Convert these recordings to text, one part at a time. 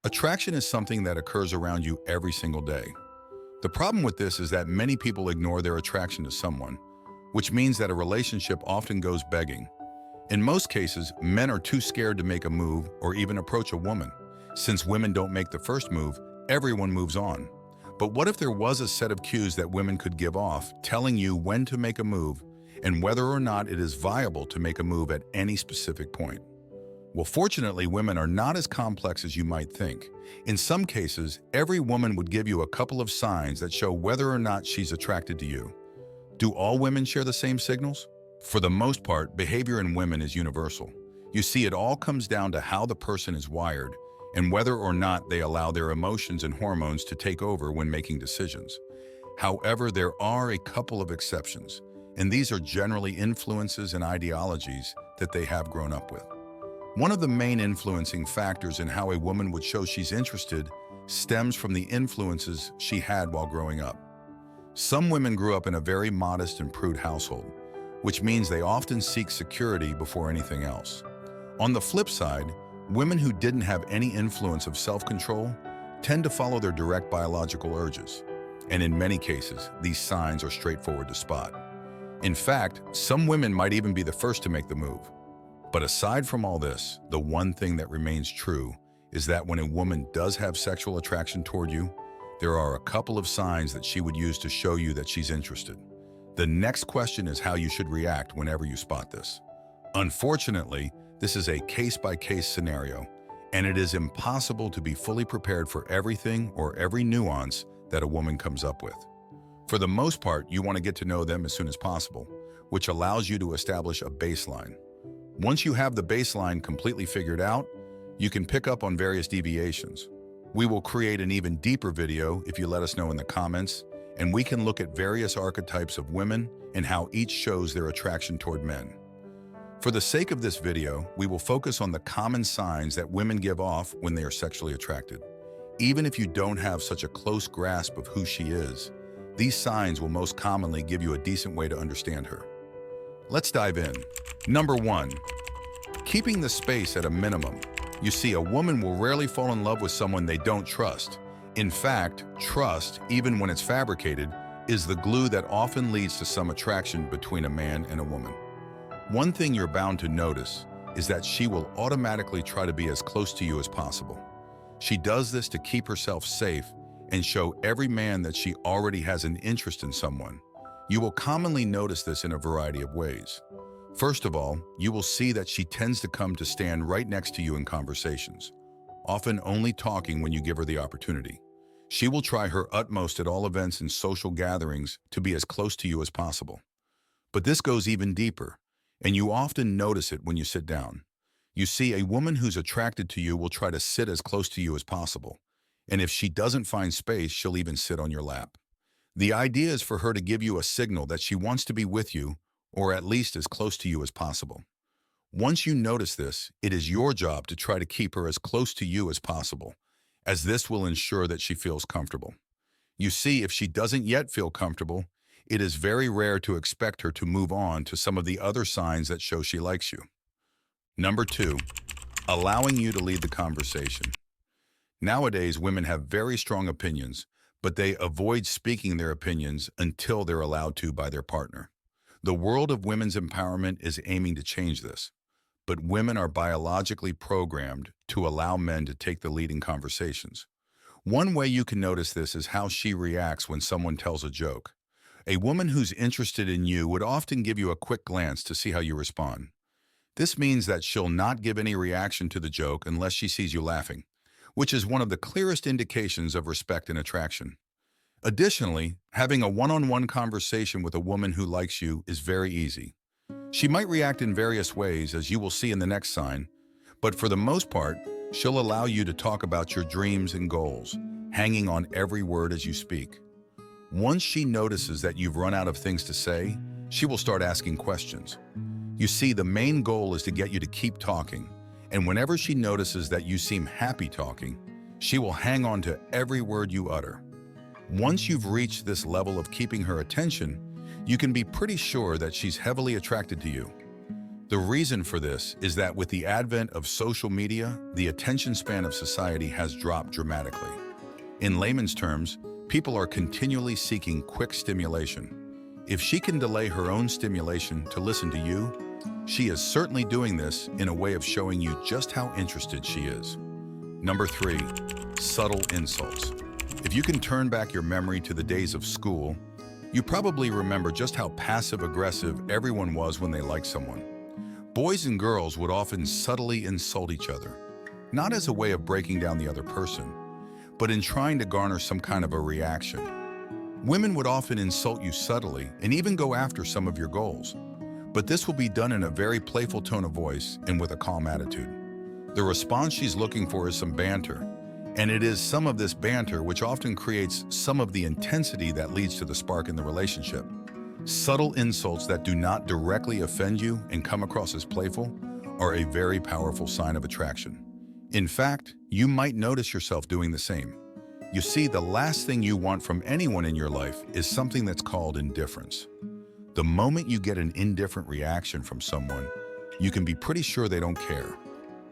Attraction is something that occurs around you every single day. The problem with this is that many people ignore their attraction to someone, which means that a relationship often goes begging. In most cases, men are too scared to make a move or even approach a woman. Since women don't make the first move, everyone moves on. But what if there was a set of cues that women could give off, telling you when to make a move and whether or not it is viable to make a move at any specific point? Well, fortunately, women are not as complex as you might think. In some cases, every woman would give you a couple of signs that show whether or not she's attracted to you. Do all women share the same signals? For the most part, behavior in women is universal. You see, it all comes down to how the person is wired and whether or not they allow their emotions and hormones to take over when making decisions. However, there are a couple of exceptions, and these are generally influences and ideologies that they have grown up with. One of the main influencing factors in how a woman would show she's interested stems from the influences she had while growing up. Some women grew up in a very modest and prude household, which means they often seek security before anything else. On the flip side, women who didn't have any influence of self-control tend to follow their direct biological urges. And in many cases, these signs are straightforward to spot. In fact, some women might even be the first to make the move. But aside from all this, the one thing that remains true is that when a woman does have sexual attraction toward you, there are a couple of signs that she would use to show you that she's interested. The next question is how you should react whenever you spot this. Unfortunately, this is a case-by-case scenario, and it is impossible to be fully prepared for everything or every nuance that a woman comes up with. For the most part, you want to get to know them as soon as possible, which allows you to establish a baseline. Once you have the baseline completely figured out, you can pick up on various deviations. We will create an even deeper video if you let us know in the comments, and we can look at various archetypes of women and how each shows their attraction toward men. For the sake of this video, we will focus on the common signs that women give off when they are sexually attracted. Even if you don't have such a close grasp of who she is, these signs will most commonly give you a decent way to understand her. Let's dive in. Number 1, keeping the space at a minimum. You see, a woman will rarely fall in love with someone they don't trust. In fact, trust, even when it's fabricated, is the glue that often leads to some attraction between a man and a woman. One thing you're bound to notice is that she will automatically try to be as close to you as possible. She does this to keep herself safe and show every man that she already has an interest in someone. You will commonly notice this in a variety of ways. First of all, you will see that she tends to come to stand right next to you in conversations, often only talking when you give her the opportunity. She will try her utmost at all events and social gatherings to be as close to you as possible. But this goes even deeper, and you often notice it when you sit down. You see, a woman who's attracted to you will try to sit as close to you as possible, and if she doesn't find space, she'll even sit on your lap. The idea is for her to give you a signal that she wants to be with you, or at least as close to you as possible. Once you notice this, it is your job to try to keep her as close to you as possible, as this will ensure that she feels comfortable. You see, if she doesn't yet feel comfortable, it is very rare to expect her to move on to some of the other signs that show she likes you. Number 2, allowing you to lead the conversation. Nowadays, women have very strong opinions, but they avoid speaking their opinions until they're allowed to by their partner. The world of women's empowerment is aiming to change this, but women are biologically programmed to allow men to take the lead in conversations. One way you can notice this is how she reacts when someone tells a joke. A woman who's interested in you would often give you a quick glance to see how you respond. This means that she'll not give any reaction to the joke unless she sees you laughing, which is one of the clearest indications of respect and attraction. Additionally, having a one-on-one conversation with a woman who likes you is very easy. She might react in various ways, as you will see in the next sign, but for the most part, she'll allow you to talk about your dreams and goals, hanging on every word as you speak. Once she notices that you've run out of things to say, she will start asking questions. You see, the main goal is to get you to keep talking, and whenever she notices that you seem happy talking, she will hang on to every word you utter. Once you've reached this level of keeping her attention, you can be pretty sure that she's heavily attracted to you. The reason for this is that with the advent of social media, the attention span of society has dropped dramatically. In layman's terms, people are continually seeking quick stimulation. If she can delay her own stimulation to listen to you, she is certainly doing this in a way of showing you just how interested she is. Number 3, subtle insults. If you can turn back your memory to the days of school, you probably remember just how passive-aggressive everyone was when they liked someone. Boys and girls would often subtly insult each other, not as a way of breaking down the other person, but in trying to garner some kind of a reaction. Women would often insult you subtly and even go after some of your goals, but this will be done in a very playful tone of voice and with a calm attitude. The response she's looking for is some banter, and it is some of this banter which often creates some of the intensity that leads to the spark in the relationship. Subtle insults that do not directly offend you and come across as playful are a very powerful sign of attraction. In fact, you might notice yourself doing the same. You see, the last thing you want from anyone in your life is something that's called indifference. The moment you get an indifferent reaction from someone, you can be pretty sure they don't care.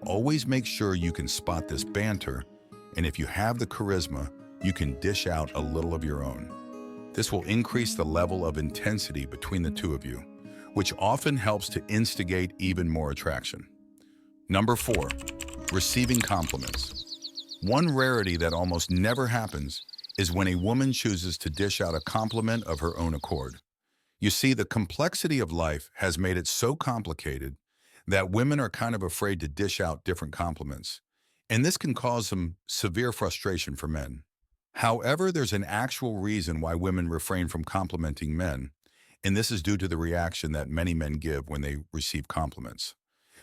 Always make sure you can spot this banter, and if you have the charisma, you can dish out a little of your own. This will increase the level of intensity between the two of you, which often helps to instigate even more attraction. Number 4, receiving compliments. One rarity that almost never happens is when a woman chooses to dish out a compliment of her own accord. You see, the complexity of life has made it so complicated that women are kind of afraid to dish out different compliments, and this can cause some severe frustration for men. However, there's an actual reason why women refrain from complimenting men, and this is due to the reaction that many men give when they receive compliments.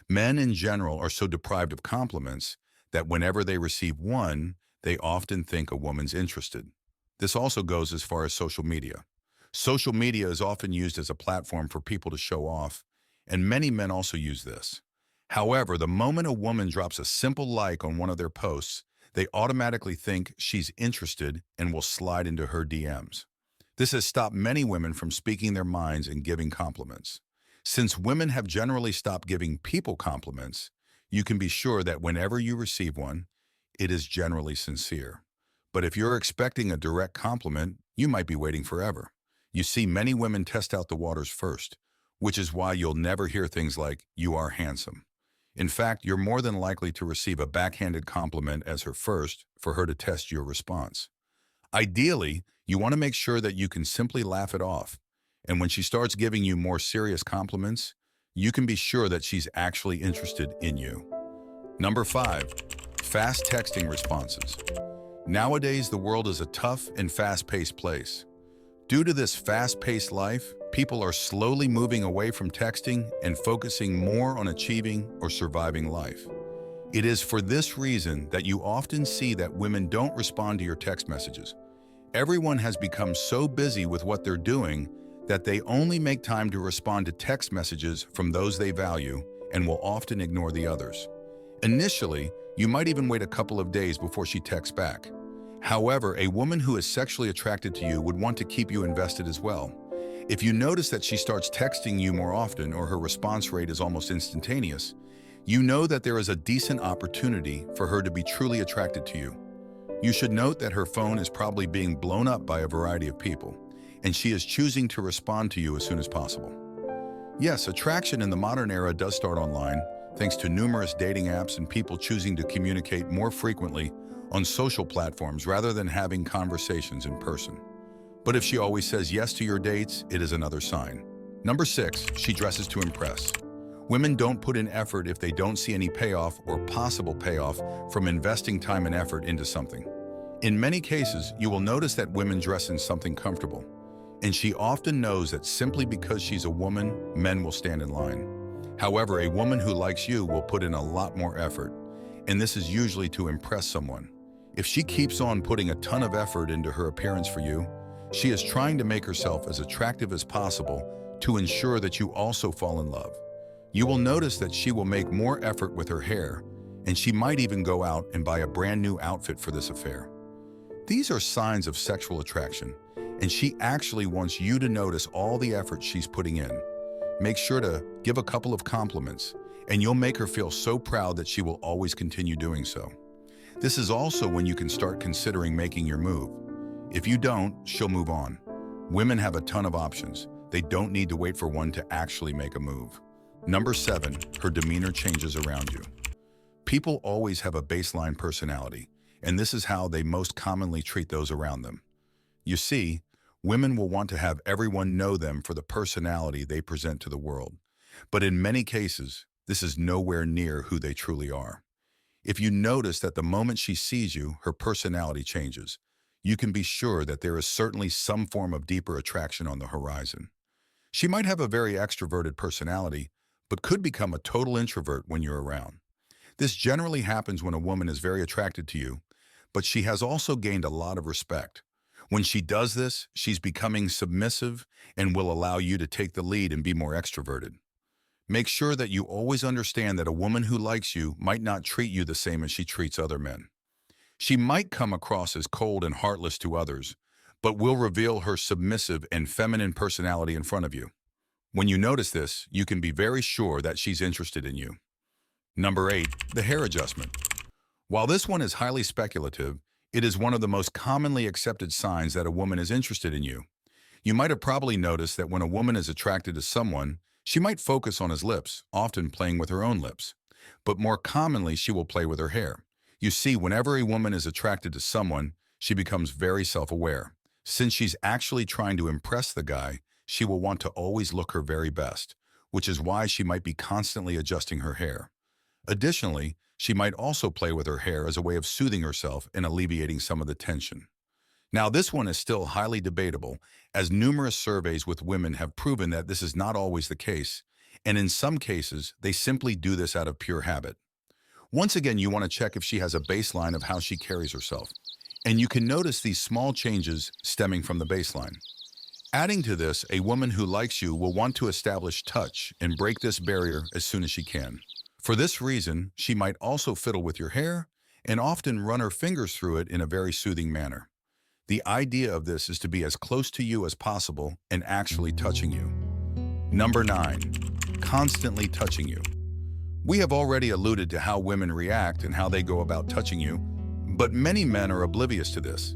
Men in general are so deprived of compliments that whenever they receive one, they often think a woman's interested. This also goes as far as social media. Social media is often used as a platform for people to show off, and many men also use this. However, the moment a woman drops a simple like on one of their posts, they automatically think she's interested and will slide into her DMs. This has stopped many women from speaking their minds and giving compliments. Since women have generally stopped giving people compliments, you can be sure that whenever you receive one, it is generally sincere. But if you're expecting a direct compliment, you might be waiting forever. You see, many women test out the waters first, which is why you'll never hear things like, "You are handsome." In fact, you're more than likely to receive a backhanded compliment as her first for her to test your response. Ideally, you want to make sure that you can simply laugh it off, and when she starts giving you more serious compliments, you can be sure that she's actually interested in you. Number 5, fast texting responses. Nowadays, the world is a tough and fast-paced place. Due to this fast-paced life, people are slowly moving away from texting and focusing more on achieving or surviving life. It is for this reason that you often see that women don't respond to your text messages. Everyone has become so busy with what they're doing that they only make time to respond to text messages from those they value and will often ignore the others. Initially, you might even wait a couple of days before she texts back. However, a woman who is sexually attracted to you would want to keep you invested as well. If you notice that she starts texting you more often or her response rate is almost instantaneous, you know that there is a decent opportunity for her to be truly attracted to you. You should note that her phone is probably being blown up by a variety of people, and she is choosing to respond to you as soon as possible. Yes, attraction in the modern era does start online, thanks to numerous dating apps and people choosing to communicate more frequently on social platforms rather than having conversations in person. But if she always says yes to your dates, it is another sign. Number 6, she dresses to impress. Women don't put in effort if they don't see any payoff or possible payoff from investing time and effort into something. In many cases, you will notice that women dress in something comfortable, and she often knows that simply because she's a woman, men will stand in line. However, a woman who likes you will put in a lot more effort, and this is usually to impress someone. If she keeps on putting a ton of effort into her appearance for you, she is trying to make herself as attractive as possible to ensure that you also fall in love. You will notice that she will make more effort with her hair, and she might even go out and buy a brand new outfit for this affair. These are signs of sexual attraction, and she actually wants you to notice all the effort she's putting in. make sure to give a couple of compliments, and you'll make her feel so proud that she will always continue doing so. This is also when you can start considering making your move. If you don't, she'll move on. Women have a ton of options. They don't need to wait for one to actually make a move. Number 7, her demeanor changes around you. People always have a baseline personality, and this is how they most commonly treat those around them. You see, women will want to have everyone know them for the personality they present to the world. But in many cases, this is nowhere near who they truly are. If you notice that the moment she sees you, her personality changes, you can be sure that there is certainly some form of deeper attraction on the horizon. She might have a very extroverted personality, but could become a total introvert when you're around. This generally happens when a woman is very attracted to you, but she has also gained a lot of respect. When she does this, she's becoming submissive and will allow you to take the lead and be more extroverted. Make sure that you always understand that a woman who likes you might not treat you the same as she treats other men. She might come across as cold and heartless to others, but will reveal her submissive and feminine personality in front of you. When you notice this, you can be very sure that she's interested in you. Number 8, the hair adjustment. While this one is highly speculative, it is one of the most commonly accepted signs that a woman is interested in you. You might have probably noticed that when a woman is attracted to someone, she might focus on his lips, often playing with her own lips. But more commonly, she will play with her hair. You see, whenever a woman is attracted to someone, she becomes very self-aware. Since she's actually trying to impress the guy, she will want to always look her very best, which is why she might be constantly adjusting her hair. Additionally, she might also play with her hair as a way of soothing herself and alleviating some of the tension. Now, this one is still highly debatable, as numerous surveys with women have proven that this is not always the case, and in some cases, they simply do this out of pure habit. Once again, you want to check if she has a baseline of how she carries herself, and you can notice these small changes stemming from the baseline. Adding to this, a woman who likes you will want to establish touch and break this barrier as soon as she can. For this reason, she might also fiddle with your hair and often run her fingers through it in a very soothing manner. The idea of this is to be as close to you as possible and actually touching you. Number 9, constantly touching you. We have already alluded to how women react and how they go about touching you, but many men are oblivious to this.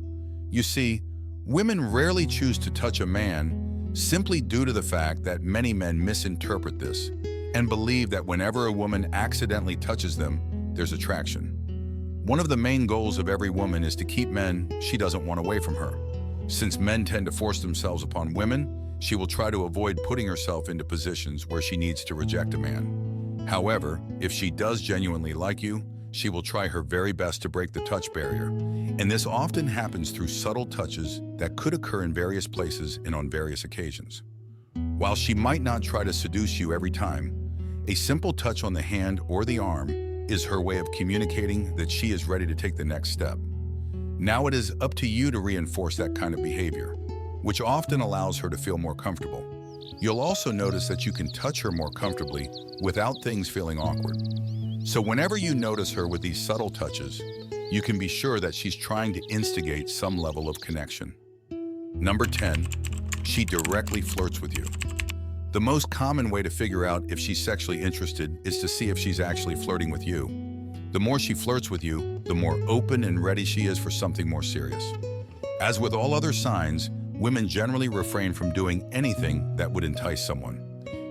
You see, women rarely choose to touch a man simply due to the fact that many men misinterpret this and believe that whenever a woman accidentally touches them, there's attraction. One of the main goals of every woman is to keep men she doesn't want away from her. Since men tend to force themselves upon women, she will try to avoid putting herself into positions where she needs to reject a man. However, if she does genuinely like you, she will try her very best to break the touch barrier, and this often happens through subtle touches that could occur in various places and on various occasions. While she might not try to seduce you every time, a simple touch on the hand or the arm is her way of communicating that she is ready to take the next step. Now it is up to you to reinforce that kind of behavior, which often allows her to feel more comfortable. You'll also notice that you can touch her more comfortably without things feeling awkward. So whenever you notice her with these subtle touches, you can be sure that she's trying to instigate some level of connection. Number 10, she directly flirts with you. The most common way to figure out if she's sexually interested is to see if she's actually flirting with you. The more she flirts with you, the more open and ready she is for something more serious. As with all other signs, women generally refrain from doing anything that would entice someone.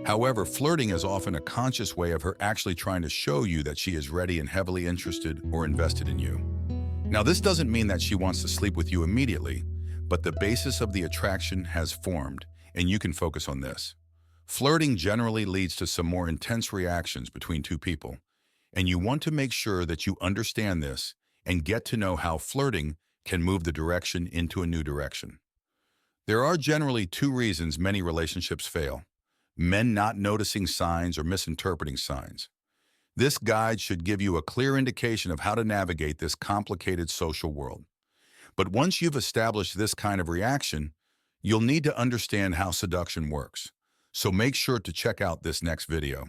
However, flirting is often a conscious way of her actually trying to show you that she is ready and heavily interested or invested in you. Now, this doesn't mean that she wants to sleep with you immediately, but the basis of the attraction has formed, and you can focus on this. Flirting generally leads to some more intense reactions between two people, and you want to make sure that you understand this and get to know how flirting can move the direction into a new direction. There are generally 2 reasons many relationships fail: men not noticing signs or misinterpreting signs. This guide should give you a clear indication of how to navigate this complicated social world. But once you've established this kind of reaction, you'll need to understand how seduction works. So make sure to check out this next video.